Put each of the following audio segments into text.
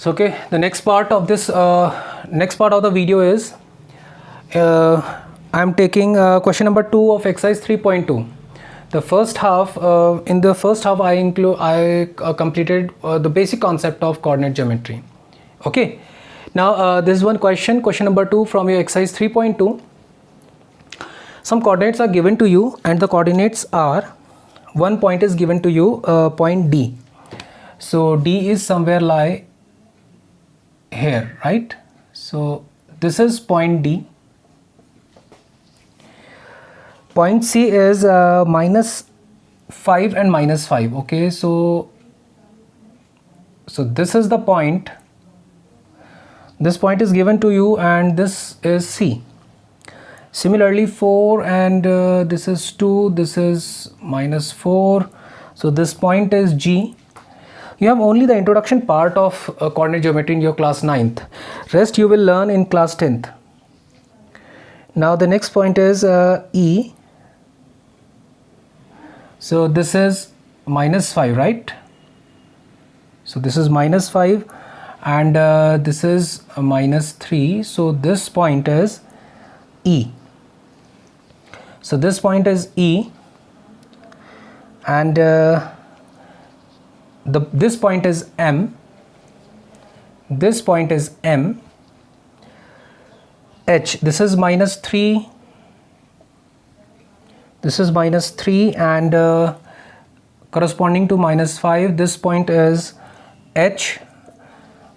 So okay, the next part of this next part of the video is I am taking question number 2 of exercise 3.2. The first half, in the first half I completed the basic concept of coordinate geometry. Okay, now this is one question number 2 from your exercise 3.2. Some coordinates are given to you and the coordinates are, one point is given to you, point D. So D is somewhere lie here, right? So this is point D. Point C is minus 5 and minus 5. Okay, so this is the point. This point is given to you and this is C. Similarly 4 and this is 2, this is minus 4. So this point is G. You have only the introduction part of coordinate geometry in your class 9th. Rest you will learn in class 10th. Now the next point is E. So this is minus 5, right? So this is minus 5 and this is minus 3. So this point is E. So this point is E and this point is M. This point is M. H. This is minus 3. This is minus 3 and corresponding to minus 5. This point is H.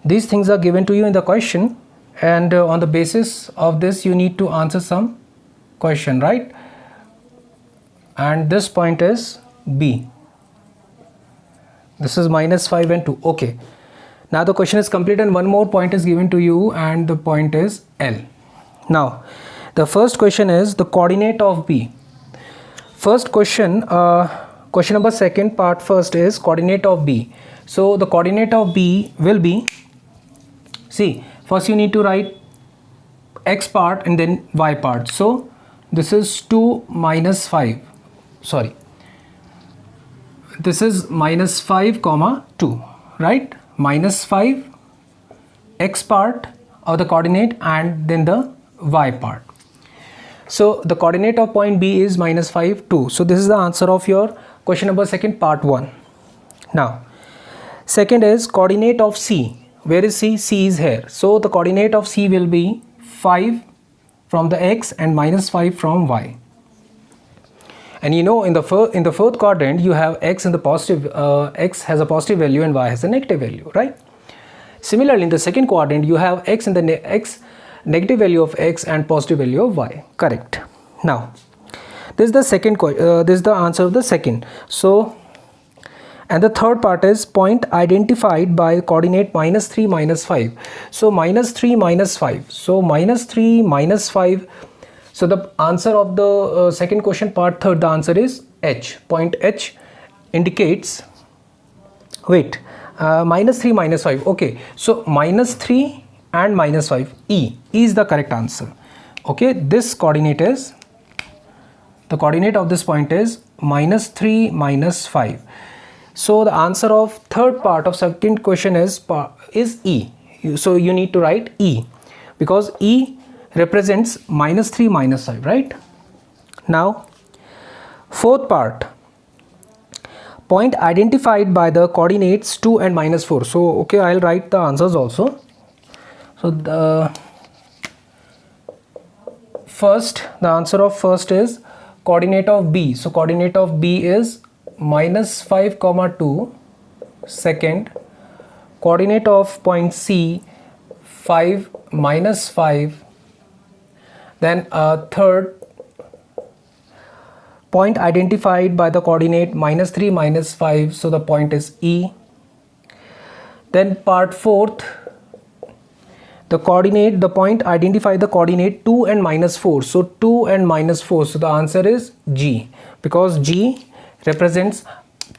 These things are given to you in the question and on the basis of this you need to answer some question, right? And this point is B. This is minus 5 and 2. Okay. Now the question is complete and one more point is given to you and the point is L. Now the first question is the coordinate of B. First question, question number second part first is coordinate of B. So the coordinate of B will be, see, first you need to write X part and then Y part. So this is 2 minus 5. Sorry, this is minus 5 comma 2, right? Minus 5 X part of the coordinate and then the Y part. So the coordinate of point B is minus 5, 2. So this is the answer of your question number second part 1. Now second is coordinate of C. Where is C? C is here. So the coordinate of C will be 5 from the X and minus 5 from Y. And you know in the fourth quadrant you have X in the positive, X has a positive value and Y has a negative value, right? Similarly in the second quadrant you have X in the negative value of X and positive value of Y. Correct. Now this is the second this is the answer of the second. So and the third part is point identified by coordinate minus 3 minus 5. So minus 3 minus 5. So minus 3 minus 5. So the answer of the second question part third, the answer is H. Point H indicates, wait, minus 3 minus 5. Okay, so minus 3 and minus 5, E is the correct answer. Okay, this coordinate is, the coordinate of this point is minus 3 minus 5. So the answer of third part of second question is E. So you need to write E because E represents minus 3 minus 5, right? Now fourth part, point identified by the coordinates 2 and minus 4. So okay, I'll write the answers also. So the answer of first is coordinate of B. So coordinate of B is minus 5 comma 2. Second, coordinate of point C 5 minus 5. Then third, point identified by the coordinate minus 3 minus 5. So the point is E. Then part fourth, the point identify the coordinate 2 and minus 4. So 2 and minus 4. So the answer is G because G represents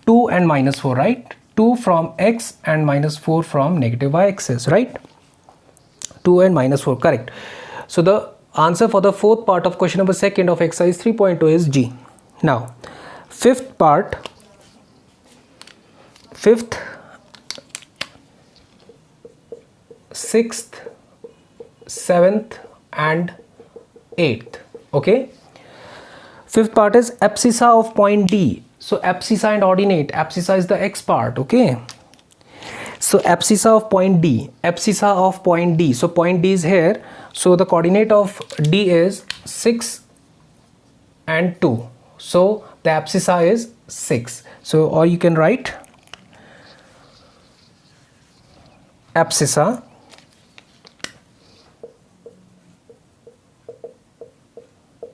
2 and minus 4, right? 2 from X and minus 4 from negative Y axis, right? 2 and minus 4, correct. So the answer for the fourth part of question number second of exercise 3.2 is G. Now fifth part, 6th, 7th and 8th. Okay. Fifth part is abscissa of point D. So abscissa and ordinate. Abscissa is the x part. Okay. So abscissa of point D. Abscissa of point D. So point D is here. So the coordinate of D is 6 and 2. So the abscissa is 6. So or you can write abscissa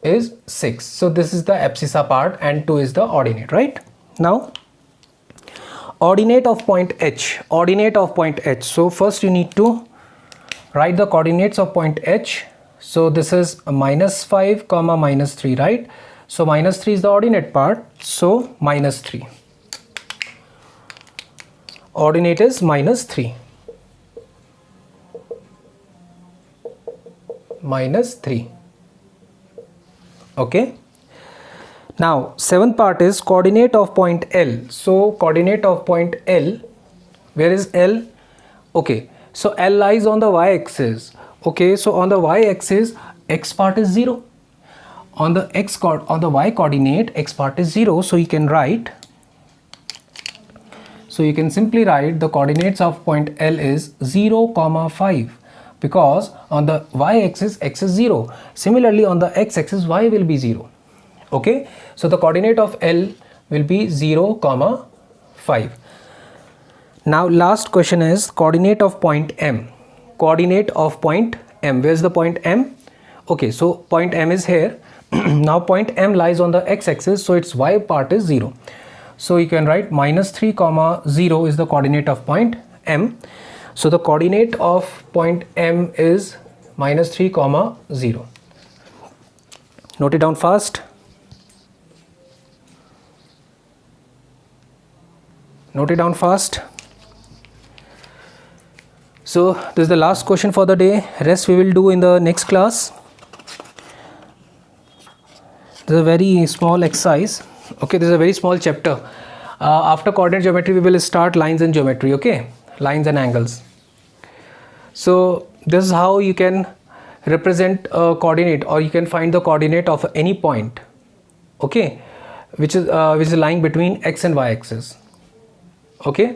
is 6. So this is the abscissa part and 2 is the ordinate, right? Now ordinate of point H. Ordinate of point H. So first you need to write the coordinates of point H. So this is -5 comma -3, right? So -3 is the ordinate part. So -3. Ordinate is -3. -3. Okay. Now seventh part is coordinate of point L. So coordinate of point L, where is L? Okay, so L lies on the y-axis. Okay, so on the y-axis x part is 0. On the y coordinate x part is 0. So you can write, so you can simply write the coordinates of point L is 0 comma 5, because on the y-axis x is 0. Similarly on the x-axis y will be 0. Okay, so the coordinate of L will be 0 comma 5. Now last question is coordinate of point M. Coordinate of point M. Where's the point M? Okay, so point M is here. Now point M lies on the x-axis, so its y part is 0. So you can write -3 comma 0 is the coordinate of point M. So the coordinate of point M is -3 comma 0. Note it down fast. Note it down fast. So this is the last question for the day. Rest we will do in the next class. This is a very small exercise. Okay, this is a very small chapter. After coordinate geometry we will start lines and geometry. Okay, lines and angles. So this is how you can represent a coordinate, or you can find the coordinate of any point. Okay, which is lying between x and y axis. Okay,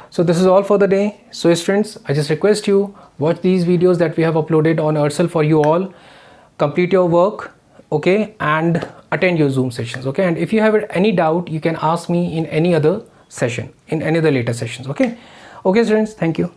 so this is all for the day. So students, I just request you watch these videos that we have uploaded on Earthcell for you all. Complete your work, okay, and attend your Zoom sessions. Okay, and if you have any doubt, you can ask me in any other session, in any other later sessions. Okay, okay students, thank you.